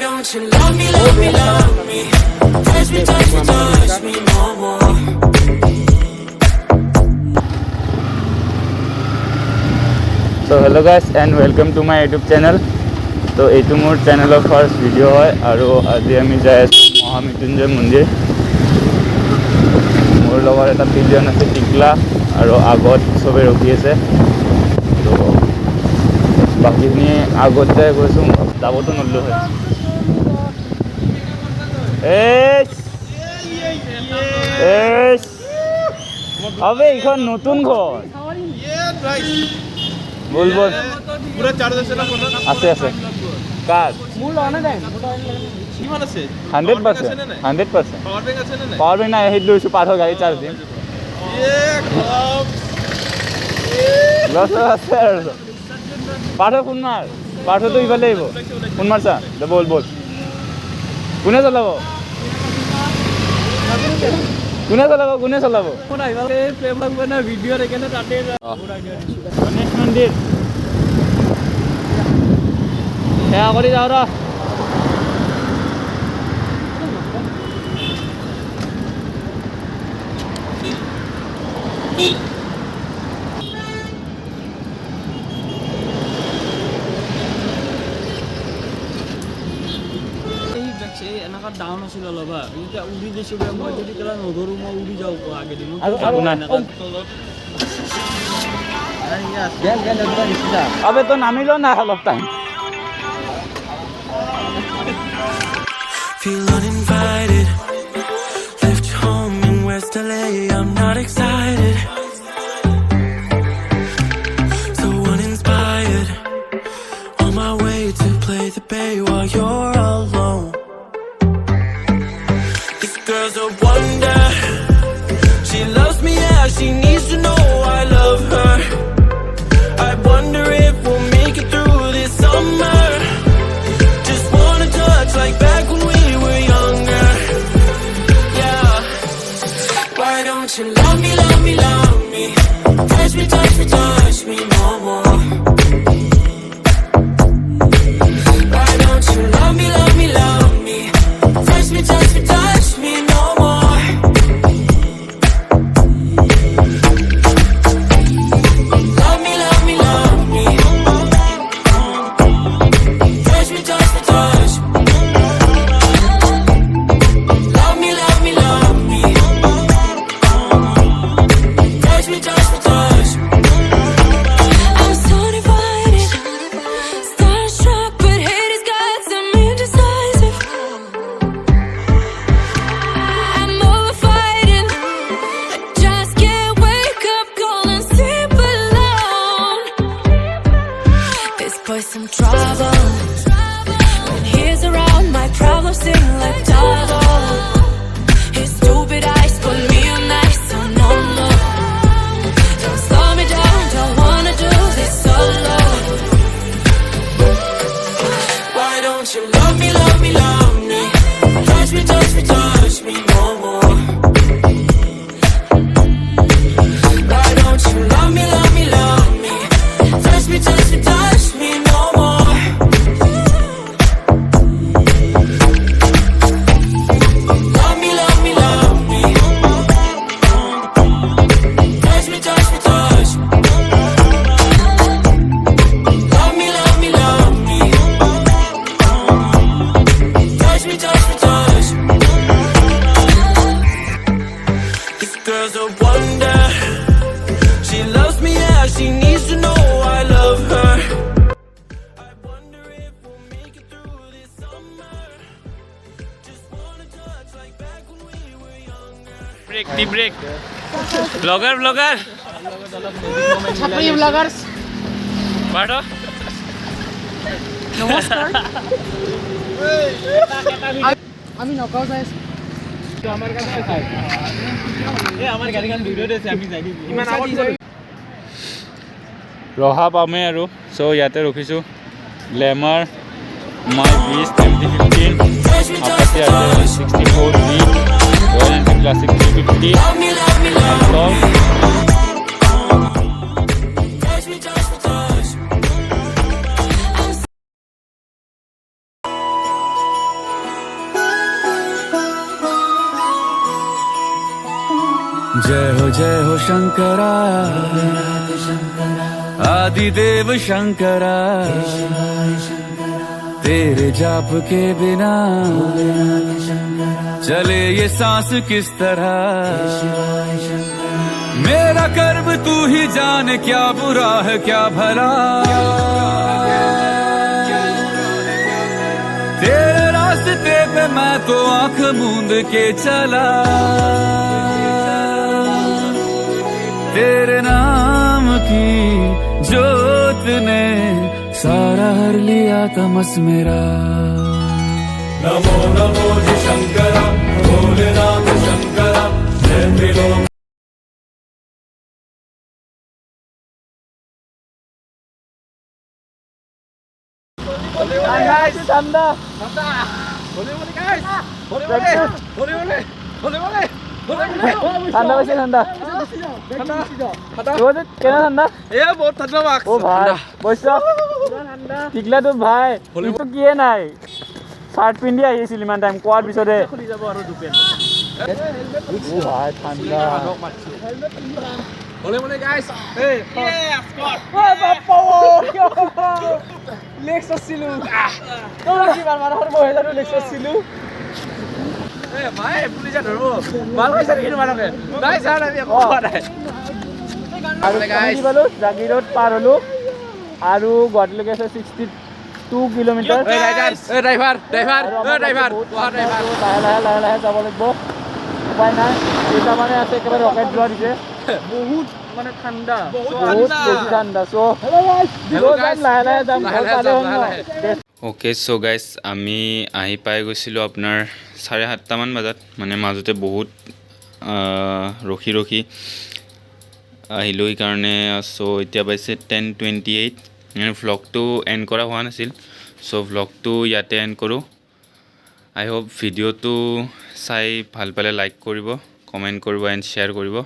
don't you love me, love me, love me? Touch me, touch me, touch me no more. So hello guys and welcome to my YouTube channel. So এইটো মোৰ চেনেলৰ first ভিডিঅ' হয় আৰু আজি আমি যাই আছোঁ মহা মৃত্যুঞ্জয় মন্দিৰ। মোৰ লগত এটা পিজন আছে টিকলা আৰু আগত চবে ৰখি আছে। তো বাকীখিনি আগত যাই গৈছোঁ, যাবতো নল্লো হয়। আবে এইখন নতুন ঘৰ বল বল পুরা চার্জ আছে না ফোন আছে আছে কার মূল অনে যায় কিমান আছে 100% পাওয়ার ব্যাংক আছে না পাওয়ার ব্যাংক না হেড লইছো পাথর গাড়ি চার্জ দিন লস আছে পাথর ফোন মার পাথর তো ইবালে আইবো ফোন মারছা বল বল কোনে চালাবো কোনে চালাবো কোন আইবালে প্রেম লাগবে না ভিডিও দেখে না তাতে গণেশ মন্দির সেয়া কৰি যাওঁ ৰ এনেকুৱা ডাউন আছিল অলপা এতিয়া উৰি গৈছোঁ মই যদি কেলা নধৰোঁ মই উৰি যাওঁ আগে দিন আবে তো নামিল না অলপ time Feel uninvited. Left home in West LA. I'm not excited. So uninspired. On my way to play the bay while you're alone. This girl's a wonder. She loves me, yeah. She needs to know I love her. I wonder if we'll make it through this summer. Just wanna touch like back when we were younger. Yeah. Why don't you love me, love me, love me? Touch me, touch me, touch me no more. Why don't you love me, love me, love me? Touch me, touch me, touch me no more. Love me, love me, love me. Touch me, touch me, touch me. Love me, love me, love me. Touch me, touch me, touch me. I'm so divided, starstruck, but haters got some indecisive. I'm over fighting, I just can't wake up cold and sleep alone. This boy's some trouble. When he's around, my problems seem like double. His stupid eyes put me on ice, so no more. Don't slow me down, don't wanna do this solo. Why don't you love me, love me, love me? Touch me, touch me, touch me no more. Why don't you love me, love me, love me? Touch me, touch me, touch me no more. Love me, love me, love me. Touch me, touch me, touch me. Love me, love me, love me. Touch me, touch me, touch me. This girl's a wonder. She loves me, yeah. She needs to know I love her. I wonder if we'll make it through this summer. Just wanna touch like back when we were younger. Break tea break blogger blogger ছাপরি bloggers বাড়ো নমস্কার আমি নকাও যাই আছো আমার কাছে খাই আমার গাড়ীখন ভিডিঅ' দিছে আমি যাই দিম ইমান আগত ৰহা পামে আৰু চ' ইয়াতে ৰখিছোঁ গ্লেমাৰ মাই বিচ 2015 আপাতে আছে 64B Royal Enfield Classic 350 Love me, love me, love me. Top Touch me, touch me, touch me. जय हो शंकरा आदिदेव शंकरा तेरे जाप के बिना चले ये सांस किस तरह मेरा कर्म तू ही जाने क्या बुरा है क्या भला तेरे रास्ते पे मैं तो आंख मूंद के चला तेरे नाम की जोत ने सारा हर लिया तमस मेरा नमो नमो जी शंकरा भोलेनाथ शंकरा जय त्रिलोक ঠান্ডা ঠান্ডা বেশি ঠান্ডা কেন ঠান্ডা বহুত ঠান্ডা মাছ ও ভাই বৈশ টিকলা তো ভাই তো কিয়ে নাই শার্ট পিন্ধি আহিছিল ইমান টাইম কোৱাৰ পিছতে খুলি যাব আৰু দুপেন ও ভাই ঠান্ডা হলে মনে গাইস এই বাপ্পা লেক্স আসছিলু তোরা কি বার মারা হরবো হেজারু লেক্স আসছিলু এ ভাই পুলিশে ধরবো ভাল কইছে কিনো মারকে নাই স্যার আমি কোৱা নাই আৰু গাইস বলো জাগিরোড পার হলো আৰু গুৱাহাটীলৈকে আছে 62 কিলোমিটাৰ এ ড্ৰাইভাৰ লাহে যাব লাগিব উপায় নাই এটা মানে আছে একেবাৰে ৰকেট যোৱা দিছে বহুত মানে ঠান্ডা বহুত বেছি ঠান্ডা সো লাহে যাম ঘৰ পালে হ'ল অ'কে চ' গাইজ আমি আহি পাই গৈছিলোঁ আপোনাৰ 7:30 মান বজাত মানে মাজতে বহুত ৰখি আহিলোঁ সেইকাৰণে চ' এতিয়া পাইছে 10:28 মানে ভ্লগটো এণ্ড কৰা হোৱা নাছিল চ' ভ্লগটো ইয়াতে এণ্ড কৰোঁ আই হোপ ভিডিঅ'টো চাই ভাল পালে লাইক কৰিব কমেণ্ট কৰিব এণ্ড শ্বেয়াৰ কৰিব